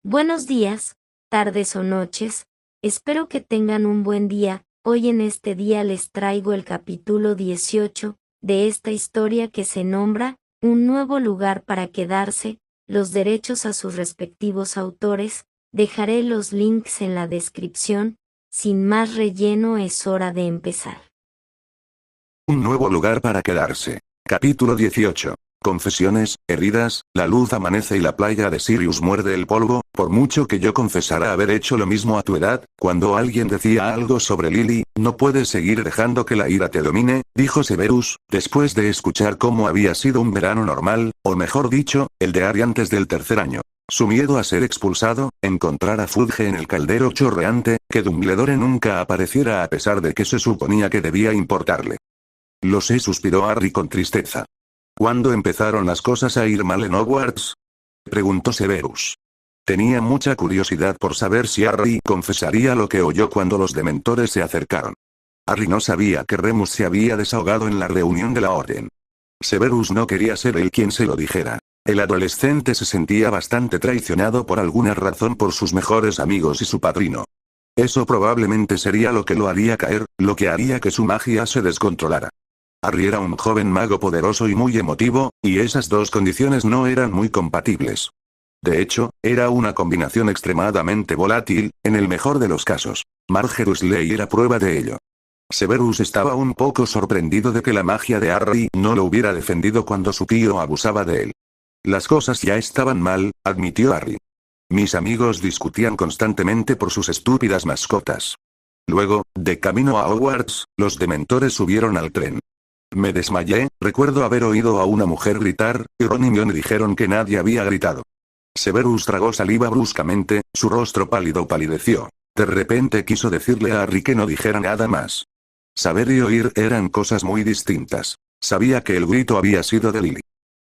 Buenos días, tardes o noches, espero que tengan un buen día. Hoy en este día les traigo el capítulo 18 de esta historia que se nombra Un nuevo lugar para quedarse, los derechos a sus respectivos autores. Dejaré los links en la descripción. Sin más relleno, es hora de empezar. Un nuevo lugar para quedarse. Capítulo 18. Confesiones, heridas, la luz amanece y la playa de Sirius muerde el polvo. Por mucho que yo confesara haber hecho lo mismo a tu edad, cuando alguien decía algo sobre Lily, no puedes seguir dejando que la ira te domine, dijo Severus, después de escuchar cómo había sido un verano normal, o mejor dicho, el de Harry antes del tercer año. Su miedo a ser expulsado, encontrar a Fudge en el caldero chorreante, que Dumbledore nunca apareciera a pesar de que se suponía que debía importarle. Lo sé, suspiró Harry con tristeza. ¿Cuándo empezaron las cosas a ir mal en Hogwarts?, preguntó Severus. Tenía mucha curiosidad por saber si Harry confesaría lo que oyó cuando los dementores se acercaron. Harry no sabía que Remus se había desahogado en la reunión de la Orden. Severus no quería ser él quien se lo dijera. El adolescente se sentía bastante traicionado por alguna razón por sus mejores amigos y su padrino. Eso probablemente sería lo que lo haría caer, lo que haría que su magia se descontrolara. Harry era un joven mago poderoso y muy emotivo, y esas dos condiciones no eran muy compatibles. De hecho, era una combinación extremadamente volátil, en el mejor de los casos. Marcus Ley era prueba de ello. Severus estaba un poco sorprendido de que la magia de Harry no lo hubiera defendido cuando su tío abusaba de él. Las cosas ya estaban mal, admitió Harry. Mis amigos discutían constantemente por sus estúpidas mascotas. Luego, de camino a Hogwarts, los dementores subieron al tren. Me desmayé, recuerdo haber oído a una mujer gritar, y Ron y Hermione dijeron que nadie había gritado. Severus tragó saliva bruscamente, su rostro pálido palideció. De repente quiso decirle a Harry que no dijera nada más. Saber y oír eran cosas muy distintas. Sabía que el grito había sido de Lily.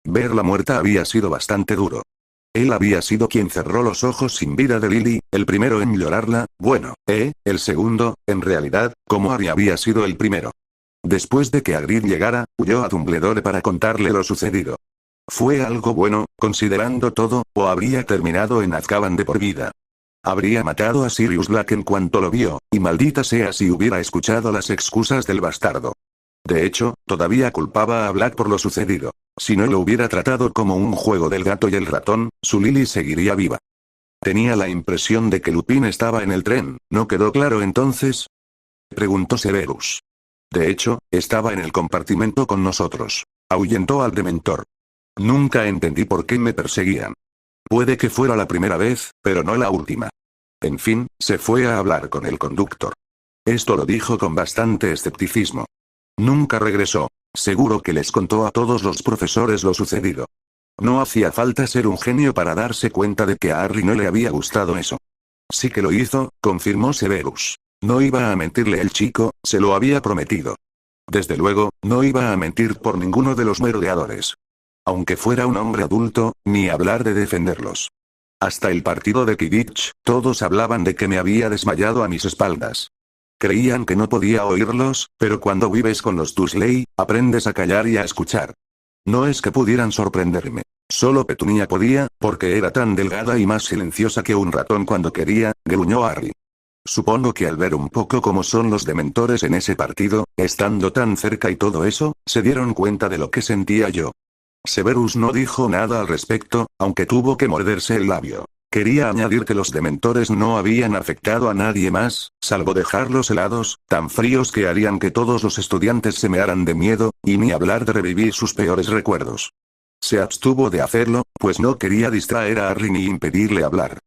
Verla muerta había sido bastante duro. Él había sido quien cerró los ojos sin vida de Lily, el primero en llorarla, el segundo, en realidad, como Harry había sido el primero. Después de que Hagrid llegara, huyó a Dumbledore para contarle lo sucedido. ¿Fue algo bueno, considerando todo, o habría terminado en Azkaban de por vida? Habría matado a Sirius Black en cuanto lo vio, y maldita sea si hubiera escuchado las excusas del bastardo. De hecho, todavía culpaba a Black por lo sucedido. Si no lo hubiera tratado como un juego del gato y el ratón, su Lily seguiría viva. Tenía la impresión de que Lupin estaba en el tren, ¿no quedó claro entonces?, preguntó Severus. De hecho, estaba en el compartimento con nosotros. Ahuyentó al dementor. Nunca entendí por qué me perseguían. Puede que fuera la primera vez, pero no la última. En fin, se fue a hablar con el conductor. Esto lo dijo con bastante escepticismo. Nunca regresó. Seguro que les contó a todos los profesores lo sucedido. No hacía falta ser un genio para darse cuenta de que a Harry no le había gustado eso. Sí que lo hizo, confirmó Severus. No iba a mentirle el chico, se lo había prometido. Desde luego, no iba a mentir por ninguno de los merodeadores. Aunque fuera un hombre adulto, ni hablar de defenderlos. Hasta el partido de Quidditch, todos hablaban de que me había desmayado a mis espaldas. Creían que no podía oírlos, pero cuando vives con los Dursley, aprendes a callar y a escuchar. No es que pudieran sorprenderme. Solo Petunia podía, porque era tan delgada y más silenciosa que un ratón cuando quería, gruñó Harry. Supongo que al ver un poco cómo son los dementores en ese partido, estando tan cerca y todo eso, se dieron cuenta de lo que sentía yo. Severus no dijo nada al respecto, aunque tuvo que morderse el labio. Quería añadir que los dementores no habían afectado a nadie más, salvo dejarlos helados, tan fríos que harían que todos los estudiantes se mearan de miedo, y ni hablar de revivir sus peores recuerdos. Se abstuvo de hacerlo, pues no quería distraer a Harry ni impedirle hablar.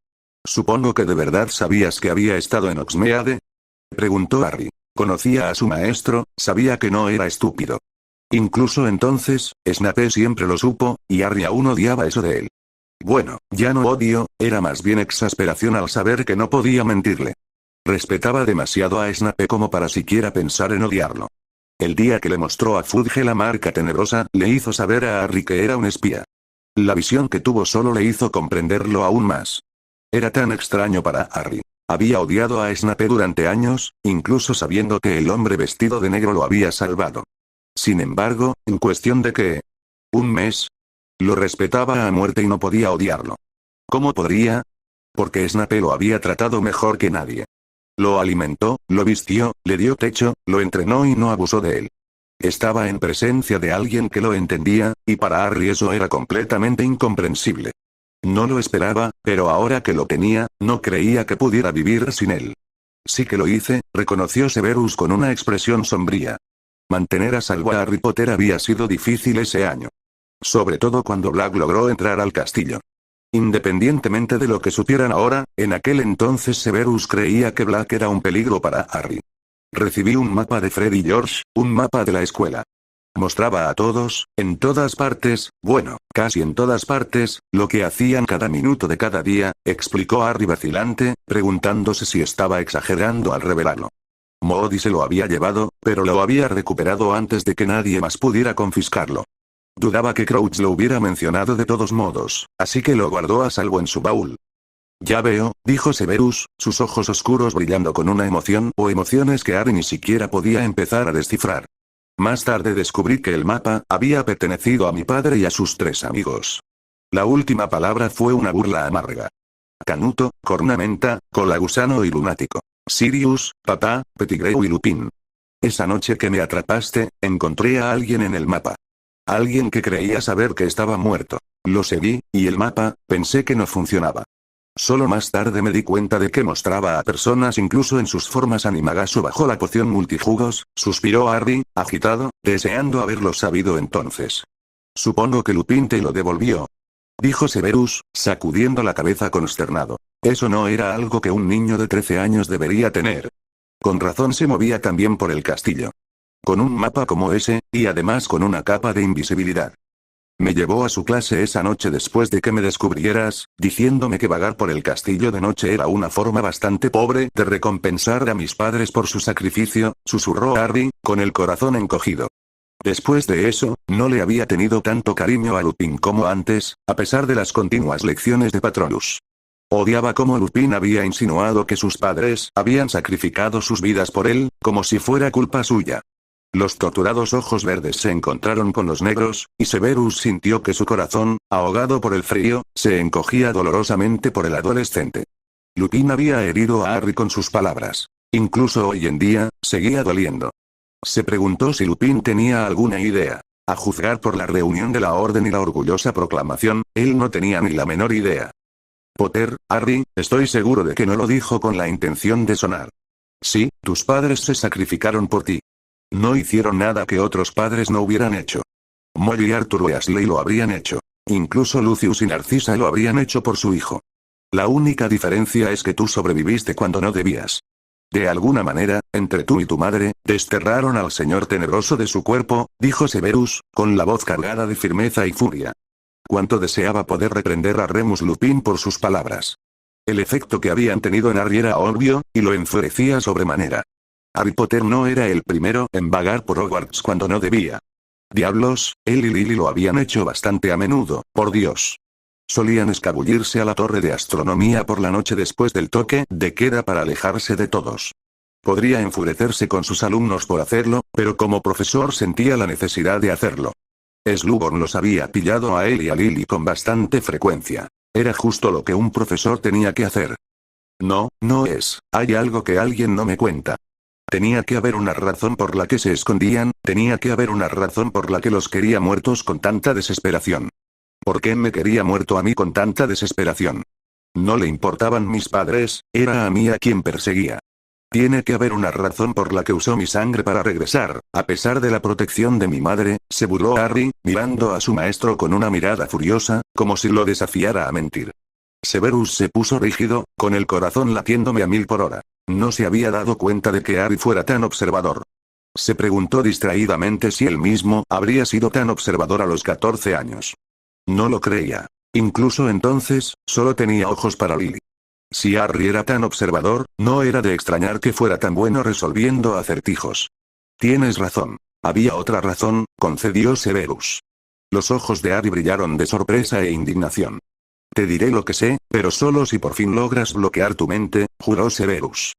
«Supongo que de verdad sabías que había estado en Hogsmeade», preguntó Harry. Conocía a su maestro, sabía que no era estúpido. Incluso entonces, Snape siempre lo supo, y Harry aún odiaba eso de él. Bueno, ya no odio, era más bien exasperación al saber que no podía mentirle. Respetaba demasiado a Snape como para siquiera pensar en odiarlo. El día que le mostró a Fudge la marca tenebrosa, le hizo saber a Harry que era un espía. La visión que tuvo solo le hizo comprenderlo aún más. Era tan extraño para Harry. Había odiado a Snape durante años, incluso sabiendo que el hombre vestido de negro lo había salvado. Sin embargo, en cuestión de ¿qué? ¿Un mes? Lo respetaba a muerte y no podía odiarlo. ¿Cómo podría? porque Snape lo había tratado mejor que nadie. Lo alimentó, lo vistió, le dio techo, lo entrenó y no abusó de él. Estaba en presencia de alguien que lo entendía, y para Harry eso era completamente incomprensible. No lo esperaba, pero ahora que lo tenía, no creía que pudiera vivir sin él. Sí que lo hice, reconoció Severus con una expresión sombría. Mantener a salvo a Harry Potter había sido difícil ese año. Sobre todo cuando Black logró entrar al castillo. Independientemente de lo que supieran ahora, en aquel entonces Severus creía que Black era un peligro para Harry. Recibí un mapa de Fred y George, un mapa de la escuela. Mostraba a todos, en todas partes, bueno, casi en todas partes, lo que hacían cada minuto de cada día, explicó Harry vacilante, preguntándose si estaba exagerando al revelarlo. Moody se lo había llevado, pero lo había recuperado antes de que nadie más pudiera confiscarlo. Dudaba que Crouch lo hubiera mencionado de todos modos, así que lo guardó a salvo en su baúl. Ya veo, dijo Severus, sus ojos oscuros brillando con una emoción o emociones que Harry ni siquiera podía empezar a descifrar. Más tarde descubrí que el mapa había pertenecido a mi padre y a sus 3 amigos. La última palabra fue una burla amarga. Canuto, Cornamenta, Colagusano y Lunático. Sirius, Papá, Pettigrew y Lupin. Esa noche que me atrapaste, encontré a alguien en el mapa. Alguien que creía saber que estaba muerto. Lo seguí, y el mapa, pensé que no funcionaba. Solo más tarde me di cuenta de que mostraba a personas incluso en sus formas animagasu bajo la poción multijugos, suspiró Harry, agitado, deseando haberlo sabido entonces. Supongo que Lupin te lo devolvió. Dijo Severus, sacudiendo la cabeza consternado. Eso no era algo que un niño de 13 años debería tener. Con razón se movía también por el castillo. Con un mapa como ese, y además con una capa de invisibilidad. Me llevó a su clase esa noche después de que me descubrieras, diciéndome que vagar por el castillo de noche era una forma bastante pobre de recompensar a mis padres por su sacrificio, susurró Harry, con el corazón encogido. Después de eso, no le había tenido tanto cariño a Lupin como antes, a pesar de las continuas lecciones de Patronus. Odiaba cómo Lupin había insinuado que sus padres habían sacrificado sus vidas por él, como si fuera culpa suya. Los torturados ojos verdes se encontraron con los negros, y Severus sintió que su corazón, ahogado por el frío, se encogía dolorosamente por el adolescente. Lupin había herido a Harry con sus palabras. Incluso hoy en día, seguía doliendo. Se preguntó si Lupin tenía alguna idea. A juzgar por la reunión de la Orden y la orgullosa proclamación, él no tenía ni la menor idea. Potter, Harry, estoy seguro de que no lo dijo con la intención de sonar. Sí, tus padres se sacrificaron por ti. No hicieron nada que otros padres no hubieran hecho. Molly y Arthur Weasley lo habrían hecho. Incluso Lucius y Narcisa lo habrían hecho por su hijo. La única diferencia es que tú sobreviviste cuando no debías. De alguna manera, entre tú y tu madre, desterraron al señor tenebroso de su cuerpo, dijo Severus, con la voz cargada de firmeza y furia. Cuánto deseaba poder reprender a Remus Lupin por sus palabras. El efecto que habían tenido en Harry era obvio, y lo enfurecía sobremanera. Harry Potter no era el primero en vagar por Hogwarts cuando no debía. Diablos, él y Lily lo habían hecho bastante a menudo, por Dios. Solían escabullirse a la torre de astronomía por la noche después del toque de queda para alejarse de todos. Podría enfurecerse con sus alumnos por hacerlo, pero como profesor sentía la necesidad de hacerlo. Slughorn los había pillado a él y a Lily con bastante frecuencia. Era justo lo que un profesor tenía que hacer. No, no es, hay algo que alguien no me cuenta. Tenía que haber una razón por la que se escondían, tenía que haber una razón por la que los quería muertos con tanta desesperación. ¿Por qué me quería muerto a mí con tanta desesperación? No le importaban mis padres, era a mí a quien perseguía. Tiene que haber una razón por la que usó mi sangre para regresar, a pesar de la protección de mi madre, se burló Harry, mirando a su maestro con una mirada furiosa, como si lo desafiara a mentir. Severus se puso rígido, con el corazón latiéndome a 1000 por hora. No se había dado cuenta de que Harry fuera tan observador. Se preguntó distraídamente si él mismo habría sido tan observador a los 14 años. No lo creía. Incluso entonces, solo tenía ojos para Lily. Si Harry era tan observador, no era de extrañar que fuera tan bueno resolviendo acertijos. Tienes razón. Había otra razón, concedió Severus. Los ojos de Harry brillaron de sorpresa e indignación. Te diré lo que sé, pero solo si por fin logras bloquear tu mente, juró Severus.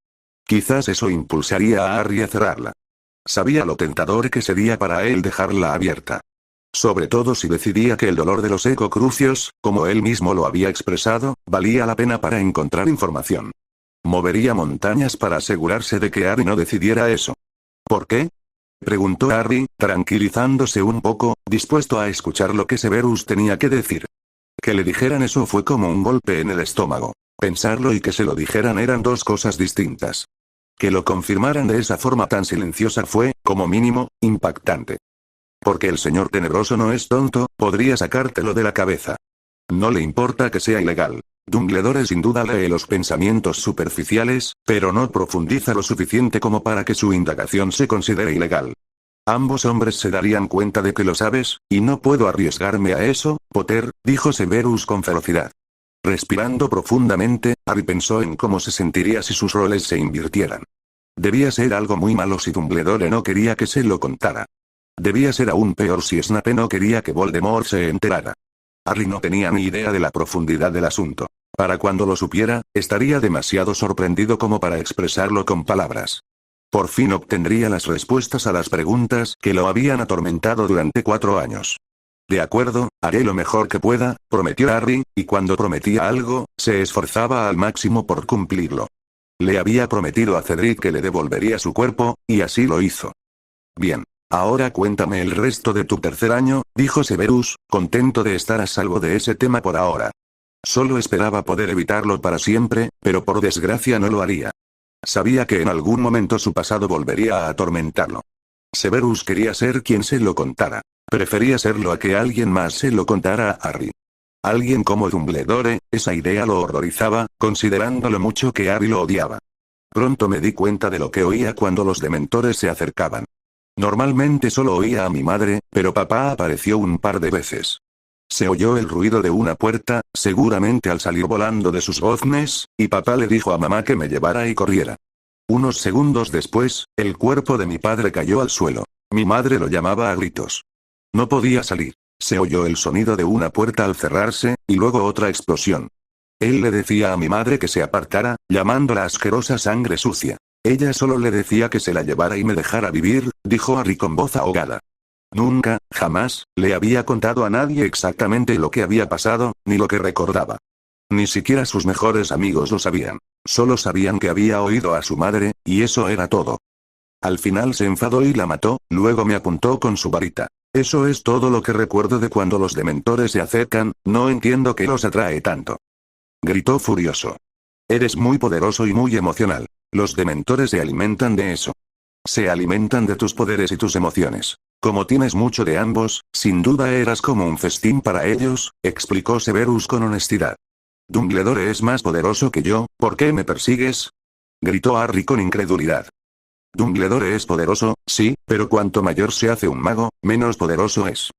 Quizás eso impulsaría a Harry a cerrarla. Sabía lo tentador que sería para él dejarla abierta. sobre todo si decidía que el dolor de los ecocrucios, como él mismo lo había expresado, valía la pena para encontrar información. Movería montañas para asegurarse de que Harry no decidiera eso. ¿Por qué?, preguntó Harry, tranquilizándose un poco, dispuesto a escuchar lo que Severus tenía que decir. Que le dijeran eso fue como un golpe en el estómago. Pensarlo y que se lo dijeran eran dos cosas distintas. Que lo confirmaran de esa forma tan silenciosa fue, como mínimo, impactante. Porque el señor Tenebroso no es tonto, podría sacártelo de la cabeza. No le importa que sea ilegal. Dumbledore sin duda lee los pensamientos superficiales, pero no profundiza lo suficiente como para que su indagación se considere ilegal. Ambos hombres se darían cuenta de que lo sabes, y no puedo arriesgarme a eso, Potter, dijo Severus con ferocidad. Respirando profundamente, Harry pensó en cómo se sentiría si sus roles se invirtieran. Debía ser algo muy malo si Dumbledore no quería que se lo contara. Debía ser aún peor si Snape no quería que Voldemort se enterara. Harry no tenía ni idea de la profundidad del asunto. Para cuando lo supiera, estaría demasiado sorprendido como para expresarlo con palabras. Por fin obtendría las respuestas a las preguntas que lo habían atormentado durante 4 años. De acuerdo, haré lo mejor que pueda, prometió Harry, y cuando prometía algo, se esforzaba al máximo por cumplirlo. Le había prometido a Cedric que le devolvería su cuerpo, y así lo hizo. Bien. Ahora cuéntame el resto de tu tercer año, dijo Severus, contento de estar a salvo de ese tema por ahora. Solo esperaba poder evitarlo para siempre, pero por desgracia no lo haría. Sabía que en algún momento su pasado volvería a atormentarlo. Severus quería ser quien se lo contara. Prefería serlo a que alguien más se lo contara a Harry. Alguien como Dumbledore, esa idea lo horrorizaba, considerando lo mucho que Harry lo odiaba. Pronto me di cuenta de lo que oía cuando los dementores se acercaban. Normalmente solo oía a mi madre, pero papá apareció un par de veces. Se oyó el ruido de una puerta, seguramente al salir volando de sus goznes, y papá le dijo a mamá que me llevara y corriera. Unos segundos después, el cuerpo de mi padre cayó al suelo. Mi madre lo llamaba a gritos. No podía salir. Se oyó el sonido de una puerta al cerrarse, y luego otra explosión. Él le decía a mi madre que se apartara, llamándola asquerosa sangre sucia. Ella solo le decía que se la llevara y me dejara vivir, dijo Harry con voz ahogada. Nunca, jamás, le había contado a nadie exactamente lo que había pasado, ni lo que recordaba. Ni siquiera sus mejores amigos lo sabían. Solo sabían que había oído a su madre, y eso era todo. Al final se enfadó y la mató, luego me apuntó con su varita. Eso es todo lo que recuerdo de cuando los dementores se acercan, no entiendo qué los atrae tanto. Gritó furioso. Eres muy poderoso y muy emocional. Los dementores se alimentan de eso. Se alimentan de tus poderes y tus emociones. Como tienes mucho de ambos, sin duda eras como un festín para ellos, explicó Severus con honestidad. Dumbledore es más poderoso que yo, ¿por qué me persigues?, gritó Harry con incredulidad. Dumbledore es poderoso, sí, pero cuanto mayor se hace un mago, menos poderoso es.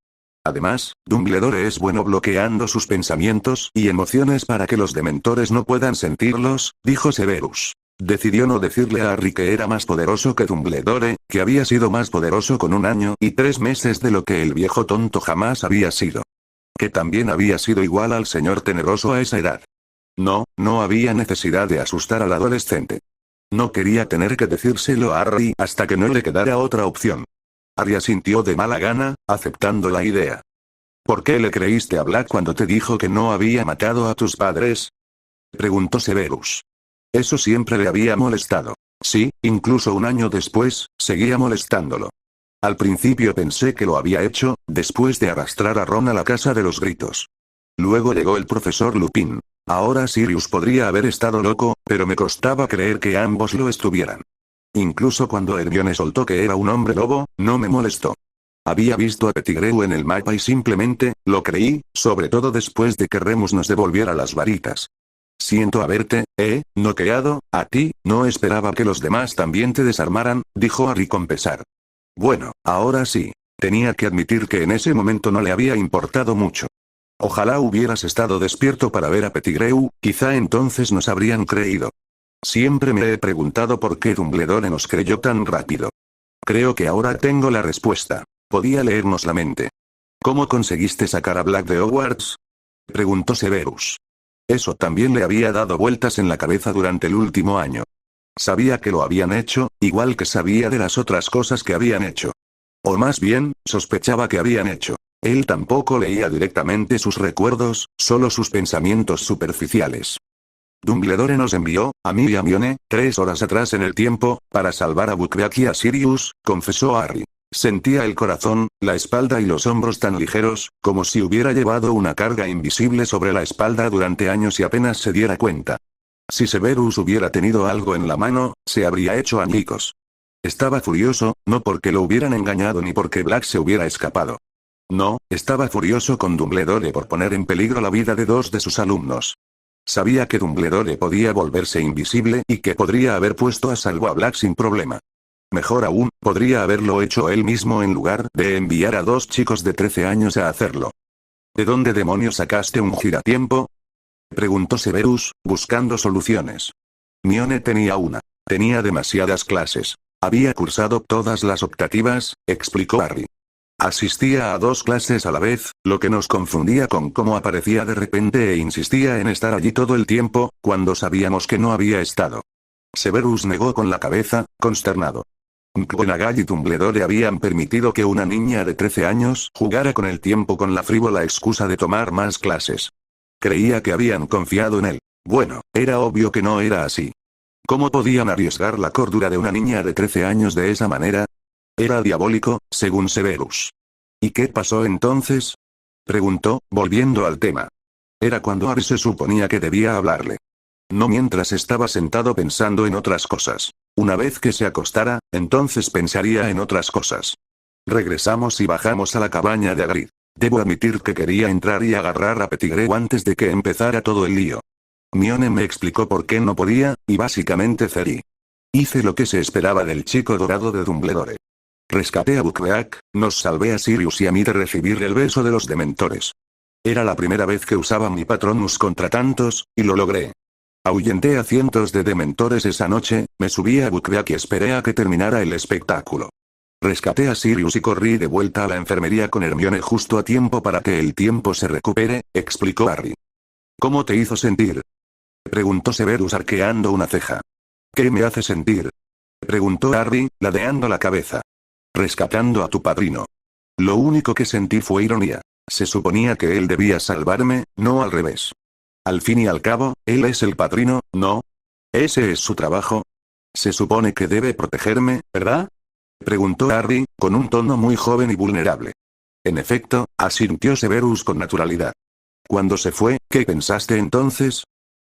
Además, Dumbledore es bueno bloqueando sus pensamientos y emociones para que los dementores no puedan sentirlos, dijo Severus. Decidió no decirle a Harry que era más poderoso que Dumbledore, que había sido más poderoso con 1 año y 3 meses de lo que el viejo tonto jamás había sido. Que también había sido igual al señor Tenebroso a esa edad. No, no había necesidad de asustar al adolescente. No quería tener que decírselo a Harry hasta que no le quedara otra opción. Harry asintió de mala gana, aceptando la idea. ¿Por qué le creíste a Black cuando te dijo que no había matado a tus padres?, preguntó Severus. Eso siempre le había molestado. Sí, incluso 1 año después, seguía molestándolo. Al principio pensé que lo había hecho, después de arrastrar a Ron a la casa de los gritos. Luego llegó el profesor Lupin. Ahora Sirius podría haber estado loco, pero me costaba creer que ambos lo estuvieran. Incluso cuando Hermione soltó que era un hombre lobo, no me molestó. Había visto a Pettigrew en el mapa y simplemente, lo creí, sobre todo después de que Remus nos devolviera las varitas. Siento haberte, noqueado, a ti, no esperaba que los demás también te desarmaran, dijo Harry con pesar. Bueno, ahora sí. Tenía que admitir que en ese momento no le había importado mucho. Ojalá hubieras estado despierto para ver a Pettigrew, quizá entonces nos habrían creído. Siempre me he preguntado por qué Dumbledore nos creyó tan rápido. Creo que ahora tengo la respuesta. Podía leernos la mente. ¿Cómo conseguiste sacar a Black de Hogwarts?, preguntó Severus. Eso también le había dado vueltas en la cabeza durante el último año. Sabía que lo habían hecho, igual que sabía de las otras cosas que habían hecho. O más bien, sospechaba que habían hecho. Él tampoco leía directamente sus recuerdos, solo sus pensamientos superficiales. Dumbledore nos envió, a mí y a Hermione, 3 horas atrás en el tiempo, para salvar a Buckbeak y a Sirius, confesó Harry. Sentía el corazón, la espalda y los hombros tan ligeros, como si hubiera llevado una carga invisible sobre la espalda durante años y apenas se diera cuenta. Si Severus hubiera tenido algo en la mano, se habría hecho añicos. Estaba furioso, no porque lo hubieran engañado ni porque Black se hubiera escapado. No, estaba furioso con Dumbledore por poner en peligro la vida de 2 de sus alumnos. Sabía que Dumbledore podía volverse invisible y que podría haber puesto a salvo a Black sin problema. Mejor aún, podría haberlo hecho él mismo en lugar de enviar a 2 chicos de 13 años a hacerlo. ¿De dónde demonios sacaste un giratiempo?, preguntó Severus, buscando soluciones. Hermione tenía una. Tenía demasiadas clases. Había cursado todas las optativas, explicó Harry. Asistía a 2 clases a la vez, lo que nos confundía con cómo aparecía de repente e insistía en estar allí todo el tiempo, cuando sabíamos que no había estado. Severus negó con la cabeza, consternado. McGonagall y Dumbledore habían permitido que una niña de 13 años jugara con el tiempo con la frívola excusa de tomar más clases. Creía que habían confiado en él. Bueno, era obvio que no era así. ¿Cómo podían arriesgar la cordura de una niña de 13 años de esa manera? Era diabólico, según Severus. ¿Y qué pasó entonces?, preguntó, volviendo al tema. Era cuando Harry se suponía que debía hablarle. No mientras estaba sentado pensando en otras cosas. Una vez que se acostara, entonces pensaría en otras cosas. Regresamos y bajamos a la cabaña de Hagrid. Debo admitir que quería entrar y agarrar a Pettigrew antes de que empezara todo el lío. Hermione me explicó por qué no podía, y básicamente cedí. Hice lo que se esperaba del chico dorado de Dumbledore. Rescaté a Buckbeak, nos salvé a Sirius y a mí de recibir el beso de los dementores. Era la primera vez que usaba mi Patronus contra tantos, y lo logré. Ahuyenté a cientos de dementores esa noche, me subí a Buckbeak y esperé a que terminara el espectáculo. Rescaté a Sirius y corrí de vuelta a la enfermería con Hermione justo a tiempo para que el tiempo se recupere, explicó Harry. ¿Cómo te hizo sentir?, preguntó Severus arqueando una ceja. ¿Qué me hace sentir?, preguntó Harry, ladeando la cabeza. Rescatando a tu padrino. Lo único que sentí fue ironía. Se suponía que él debía salvarme, no al revés. Al fin y al cabo, él es el padrino, ¿no? Ese es su trabajo. Se supone que debe protegerme, ¿verdad?, preguntó Harry, con un tono muy joven y vulnerable. En efecto, asintió Severus con naturalidad. Cuando se fue, ¿qué pensaste entonces?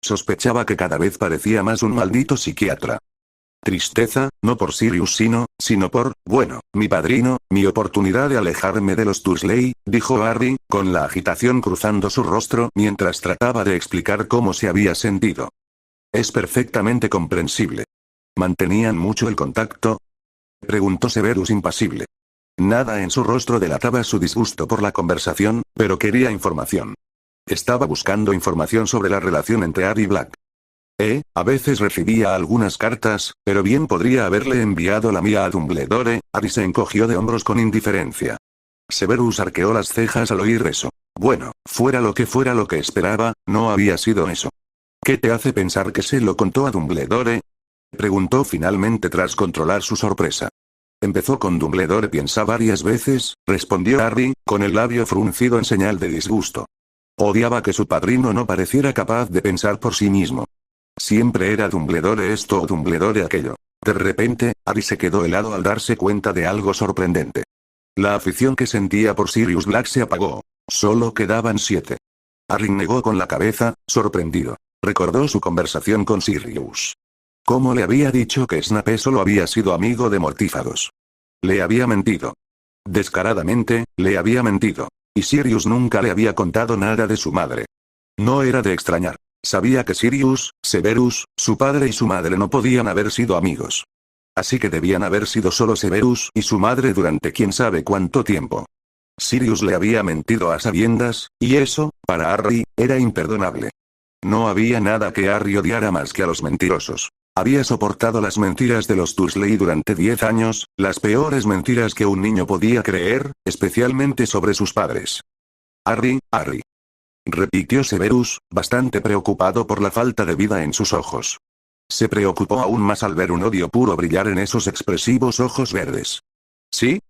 Sospechaba que cada vez parecía más un maldito psiquiatra. Tristeza, no por Sirius sino por, bueno, mi padrino, mi oportunidad de alejarme de los Dursley, dijo Harry, con la agitación cruzando su rostro mientras trataba de explicar cómo se había sentido. Es perfectamente comprensible. ¿Mantenían mucho el contacto?, preguntó Severus impasible. Nada en su rostro delataba su disgusto por la conversación, pero quería información. Estaba buscando información sobre la relación entre Harry y Black. A veces recibía algunas cartas, pero bien podría haberle enviado la mía a Dumbledore. Harry se encogió de hombros con indiferencia. Severus arqueó las cejas al oír eso. Bueno, fuera lo que esperaba, no había sido eso. ¿Qué te hace pensar que se lo contó a Dumbledore?, preguntó finalmente tras controlar su sorpresa. Empezó con Dumbledore piensa varias veces, respondió Harry, con el labio fruncido en señal de disgusto. Odiaba que su padrino no pareciera capaz de pensar por sí mismo. Siempre era Dumbledore esto o Dumbledore aquello. De repente, Harry se quedó helado al darse cuenta de algo sorprendente. La afición que sentía por Sirius Black se apagó. Solo quedaban 7. Harry negó con la cabeza, sorprendido. Recordó su conversación con Sirius. ¿Cómo le había dicho que Snape solo había sido amigo de mortífagos? Le había mentido. Descaradamente, le había mentido. Y Sirius nunca le había contado nada de su madre. No era de extrañar. Sabía que Sirius, Severus, su padre y su madre no podían haber sido amigos. Así que debían haber sido solo Severus y su madre durante quién sabe cuánto tiempo. Sirius le había mentido a sabiendas, y eso, para Harry, era imperdonable. No había nada que Harry odiara más que a los mentirosos. Había soportado las mentiras de los Dursley durante 10 años, las peores mentiras que un niño podía creer, especialmente sobre sus padres. Harry, repitió Severus, bastante preocupado por la falta de vida en sus ojos. Se preocupó aún más al ver un odio puro brillar en esos expresivos ojos verdes. ¿Sí?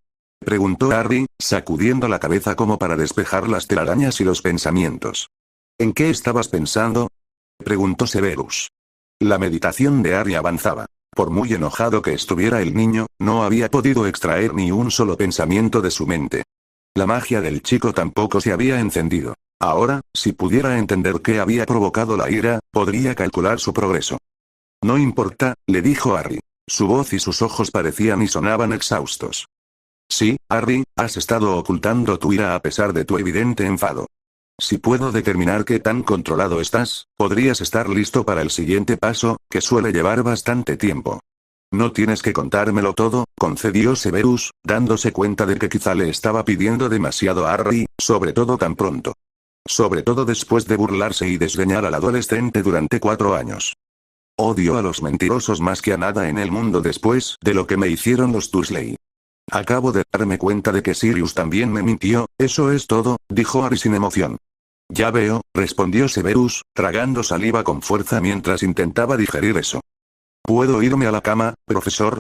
preguntó Harry, sacudiendo la cabeza como para despejar las telarañas y los pensamientos. ¿En qué estabas pensando?, preguntó Severus. La meditación de Harry avanzaba. Por muy enojado que estuviera el niño, no había podido extraer ni un solo pensamiento de su mente. La magia del chico tampoco se había encendido. Ahora, si pudiera entender qué había provocado la ira, podría calcular su progreso. No importa, le dijo Harry. Su voz y sus ojos parecían y sonaban exhaustos. Sí, Harry, has estado ocultando tu ira a pesar de tu evidente enfado. Si puedo determinar qué tan controlado estás, podrías estar listo para el siguiente paso, que suele llevar bastante tiempo. No tienes que contármelo todo, concedió Severus, dándose cuenta de que quizá le estaba pidiendo demasiado a Harry, sobre todo tan pronto. Sobre todo después de burlarse y desdeñar al adolescente durante 4 años. Odio a los mentirosos más que a nada en el mundo después de lo que me hicieron los Dursley. Acabo de darme cuenta de que Sirius también me mintió, eso es todo, dijo Harry sin emoción. Ya veo, respondió Severus, tragando saliva con fuerza mientras intentaba digerir eso. ¿Puedo irme a la cama, profesor?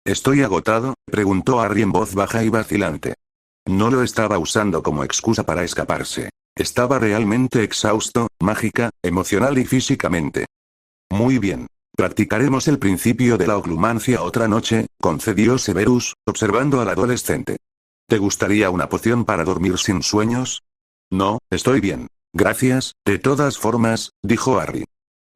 ¿Estoy agotado?, preguntó Harry en voz baja y vacilante. No lo estaba usando como excusa para escaparse. Estaba realmente exhausto, mágica, emocional y físicamente. Muy bien. Practicaremos el principio de la oclumancia otra noche, concedió Severus, observando al adolescente. ¿Te gustaría una poción para dormir sin sueños? No, estoy bien. Gracias, de todas formas, dijo Harry.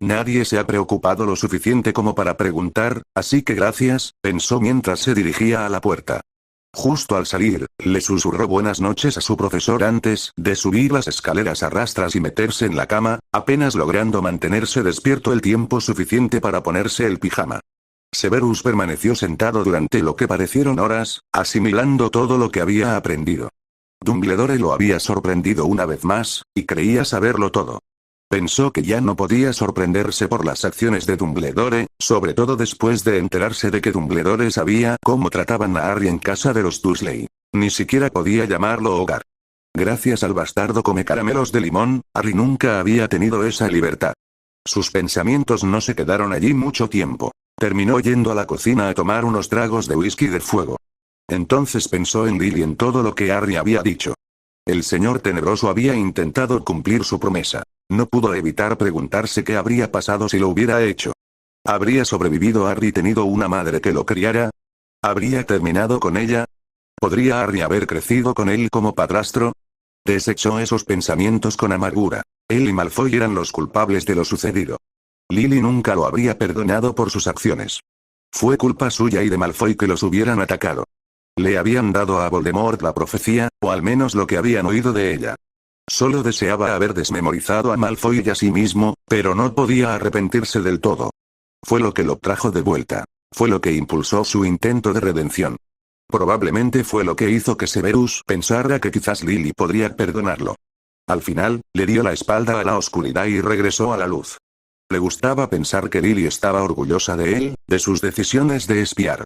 Nadie se ha preocupado lo suficiente como para preguntar, así que gracias, pensó mientras se dirigía a la puerta. Justo al salir, le susurró buenas noches a su profesor antes de subir las escaleras a rastras y meterse en la cama, apenas logrando mantenerse despierto el tiempo suficiente para ponerse el pijama. Severus permaneció sentado durante lo que parecieron horas, asimilando todo lo que había aprendido. Dumbledore lo había sorprendido una vez más, y creía saberlo todo. Pensó que ya no podía sorprenderse por las acciones de Dumbledore, sobre todo después de enterarse de que Dumbledore sabía cómo trataban a Harry en casa de los Dursley. Ni siquiera podía llamarlo hogar. Gracias al bastardo come caramelos de limón, Harry nunca había tenido esa libertad. Sus pensamientos no se quedaron allí mucho tiempo. Terminó yendo a la cocina a tomar unos tragos de whisky de fuego. Entonces pensó en Lily y en todo lo que Harry había dicho. El señor tenebroso había intentado cumplir su promesa. No pudo evitar preguntarse qué habría pasado si lo hubiera hecho. ¿Habría sobrevivido Harry tenido una madre que lo criara? ¿Habría terminado con ella? ¿Podría Harry haber crecido con él como padrastro? Desechó esos pensamientos con amargura. Él y Malfoy eran los culpables de lo sucedido. Lily nunca lo habría perdonado por sus acciones. Fue culpa suya y de Malfoy que los hubieran atacado. Le habían dado a Voldemort la profecía, o al menos lo que habían oído de ella. Solo deseaba haber desmemorizado a Malfoy y a sí mismo, pero no podía arrepentirse del todo. Fue lo que lo trajo de vuelta. Fue lo que impulsó su intento de redención. Probablemente fue lo que hizo que Severus pensara que quizás Lily podría perdonarlo. Al final, le dio la espalda a la oscuridad y regresó a la luz. Le gustaba pensar que Lily estaba orgullosa de él, de sus decisiones de espiar.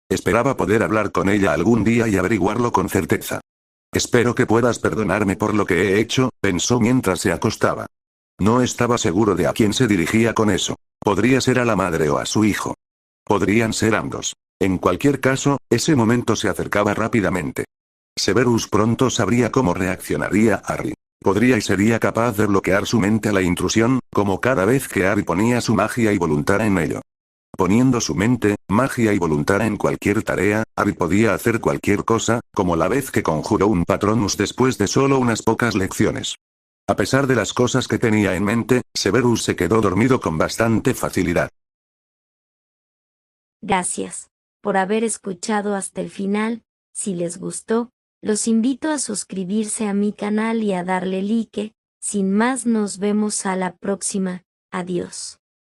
Esperaba poder hablar con ella algún día y averiguarlo con certeza. Espero que puedas perdonarme por lo que he hecho, pensó mientras se acostaba. No estaba seguro de a quién se dirigía con eso. Podría ser a la madre o a su hijo. Podrían ser ambos. En cualquier caso, ese momento se acercaba rápidamente. Severus pronto sabría cómo reaccionaría Harry. Podría y sería capaz de bloquear su mente a la intrusión, como cada vez que Harry ponía su magia y voluntad en ello. Poniendo su mente, magia y voluntad en cualquier tarea, Harry podía hacer cualquier cosa, como la vez que conjuró un Patronus después de solo unas pocas lecciones. A pesar de las cosas que tenía en mente, Severus se quedó dormido con bastante facilidad. Gracias por haber escuchado hasta el final. Si les gustó, los invito a suscribirse a mi canal y a darle like. Sin más, nos vemos a la próxima. Adiós.